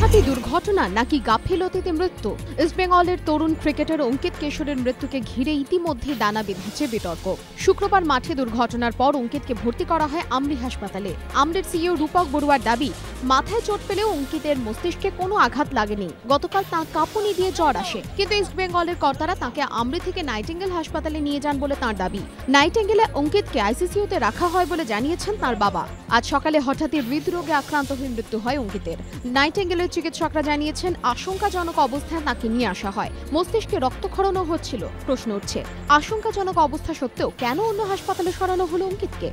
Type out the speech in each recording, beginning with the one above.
হঠাৎই দুর্ঘটনা নাকি গাফিলতিতে মৃত্যু? ইস্টবেঙ্গলের তরুণ ক্রিকেটার অঙ্কিত কেশরের মৃত্যুকে ঘিরে ইতিমধ্যে দানা বেঁধেছে বিতর্ক। শুক্রবার মাঠে দুর্ঘটনার পর অঙ্কিতকে ভর্তি করা হয় আমরি হাসপাতালে। আমরির সিইও রূপক বড়ুয়ার দাবি, মাথায় চোট পেলেও অঙ্কিতের মস্তিষ্কে কোনো আঘাত লাগেনি। গতকাল তাঁর কাঁপুনি দিয়ে জ্বর আসে, কিন্তু ইস্টবেঙ্গলের কর্তারা তাঁকে আমরি থেকে নাইটিঙ্গেল হাসপাতালে নিয়ে যান বলে তাঁর দাবি। নাইটিঙ্গেলে অঙ্কিতকে আইসিইউতে রাখা হয় বলে জানিয়েছেন তাঁর বাবা। আজ সকালে হঠাৎই হৃদরোগে আক্রান্ত হয়ে মৃত্যু হয় অঙ্কিতের। নাইটিঙ্গেলের চিকিৎসকরা জানিয়েছেন, আশঙ্কাজনক অবস্থায় তাকে নিয়ে আসা হয়। মস্তিষ্কে রক্তক্ষরণও হচ্ছিল। প্রশ্ন উঠছে, আশঙ্কাজনক অবস্থা সত্ত্বেও কেন অন্য হাসপাতালে সরানো হলো অঙ্কিতকে?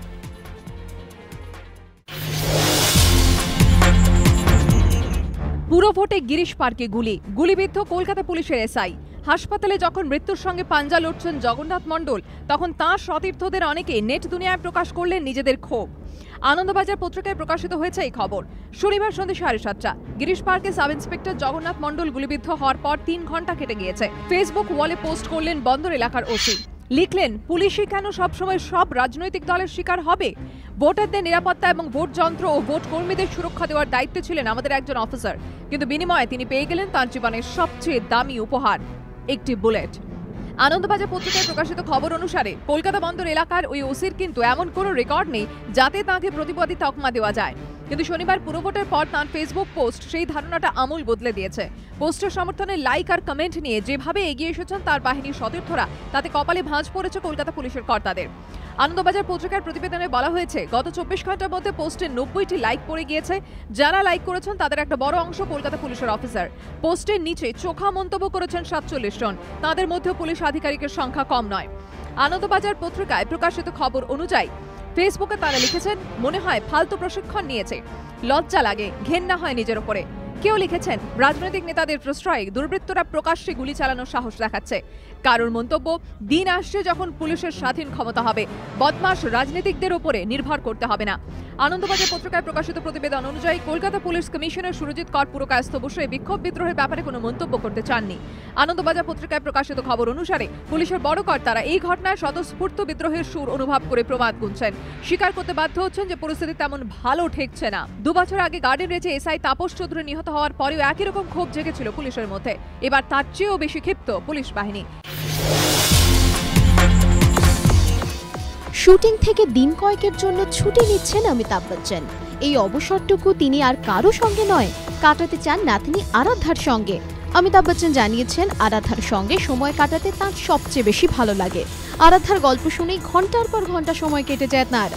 পুরো ভোটে গিরিশ পার্কে গুলিবিদ্ধ কলকাতা পুলিশের এসআই। হাসপাতালে যখন মৃত্যুর সঙ্গে পাঞ্জা লড়ছেন জগন্নাথ মণ্ডল, তখন তাঁর সতীর্থদের অনেকে নেট দুনিয়ায় প্রকাশ করলেন নিজেদের ক্ষোভ। আনন্দবাজার পত্রিকায় প্রকাশিত হয়েছে এই খবর। শনিবার সন্ধ্যে 7:30 গিরিশ পার্কে সাব ইন্সপেক্টর জগন্নাথ মণ্ডল গুলিবিদ্ধ হওয়ার পর 3 ঘন্টা কেটে গিয়েছে। ফেসবুক ওয়ালে পোস্ট করলেন বন্দর এলাকার ওসি। লিখলেন, পুলিশই কেন সবসময় সব রাজনৈতিক দলের শিকার হবে? ভোটারদের নিরাপত্তা এবং ভোট যন্ত্র ও ভোট কর্মীদের সুরক্ষা দেওয়ার দায়িত্বে ছিলেন আমাদের একজন অফিসার, কিন্তু বিনিময়ে তিনি পেয়ে গেলেন তাঁর জীবনের সবচেয়ে দামি উপহার, একটি বুলেট। আনন্দবাজার পত্রিকায় প্রকাশিত খবর অনুসারে কলকাতা বন্দর এলাকার ওই ওসির কিন্তু এমন কোনো রেকর্ড নেই যাতে তাঁকে প্রতিবাদী তকমা দেওয়া যায়। কিন্তু শনিবার পুরভোটের পর তাঁর ফেসবুক পোস্ট সেই ধারণাটা আমূল বদলে দিয়েছে। পোস্টের সমর্থনে লাইক আর কমেন্ট নিয়ে যেভাবে এগিয়ে এসেছেন তার বাহিনীর সতীর্থরা, তাতে কপালে ভাঁজ পড়েছে কলকাতা পুলিশের কর্তাদের। আনন্দবাজার পত্রিকার প্রতিবেদনে বলা হয়েছে, গত 24 ঘন্টার মধ্যে পোস্টে 90টি লাইক পড়ে গিয়েছে। যারা লাইক করেছেন তাদের একটা বড় অংশ কলকাতা পুলিশের অফিসার। পোস্টের নিচে চোখা মন্তব্য করেছেন 47 জন। তাদের মধ্যে পুলিশ আধিকারিকের সংখ্যা কম নয়। আনন্দবাজার পত্রিকায় প্রকাশিত খবর অনুযায়ী ফেসবুকে তারা লিখেছেন, মনে হয় ফালতু প্রশিক্ষণ নিয়েছে, লজ্জা লাগে, ঘেন্না হয় নিজের ওপরে। কেউ লিখেছেন, রাজনৈতিক নেতাদের প্রশ্রয়ে দুর্বৃত্তরা প্রকাশ্যে গুলি চালানোর সাহস দেখাচ্ছে। কারোর মন্তব্য, দিন আসছে যখন পুলিশের স্বাধীন ক্ষমতা হবে, বদমাশ রাজনীতিকদের উপরে নির্ভর করতে হবে না। আনন্দবাজার পত্রিকায় প্রকাশিত প্রতিবেদন অনুযায়ী কলকাতা পুলিশ কমিশনার সুরজিৎ কর পুরকায়স্থ বসে বিক্ষোভ বিদ্রোহের ব্যাপারে কোনো মন্তব্য করতে চাননি। আনন্দবাজার পত্রিকায় প্রকাশিত খবর অনুসারে পুলিশের বড় কর্তারা এই ঘটনায় স্বতঃস্ফূর্ত বিদ্রোহের সুর অনুভব করে প্রবাদ গুনছেন। স্বীকার করতে বাধ্য হচ্ছেন যে পরিস্থিতি তেমন ভালো ঠেকছে না। 2 বছর আগে গার্ডেন রেঞ্জে এসআই তাপস চৌধুরী নিহত হওয়ার পরেও একই রকম ক্ষোভ জেগেছিল পুলিশের মধ্যে। এবার তার চেয়েও বেশি ক্ষিপ্ত পুলিশ বাহিনী। শুটিং থেকে দিন কয়েকের জন্য ছুটি নিচ্ছেন অমিতাভ বচ্চন। এই অবসরটুকু তিনি আর কারো সঙ্গে নয়, কাটাতে চান নাতনি আরাধ্যার সঙ্গে। অমিতাভ বচ্চন জানিয়েছেন, আরাধ্যার সঙ্গে সময় কাটাতে তাঁর সবচেয়ে বেশি ভালো লাগে। আরাধ্যার গল্প শুনেই ঘন্টার পর ঘন্টা সময় কেটে যায় তাঁর।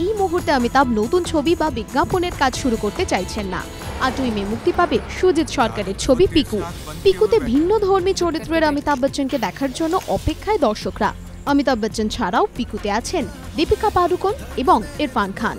এই মুহূর্তে অমিতাভ নতুন ছবি বা বিজ্ঞাপনের কাজ শুরু করতে চাইছেন না। 8ই মে মুক্তি পাবে সুজিত সরকারের ছবি পিকু। পিকুতে ভিন্ন ধর্মী চরিত্রের অমিতাভ বচ্চনকে দেখার জন্য অপেক্ষায় দর্শকরা। অমিতাভ বচ্চন ছাড়াও পিকুতে আছেন দীপিকা পাড়ুকোন এবং ইরফান খান।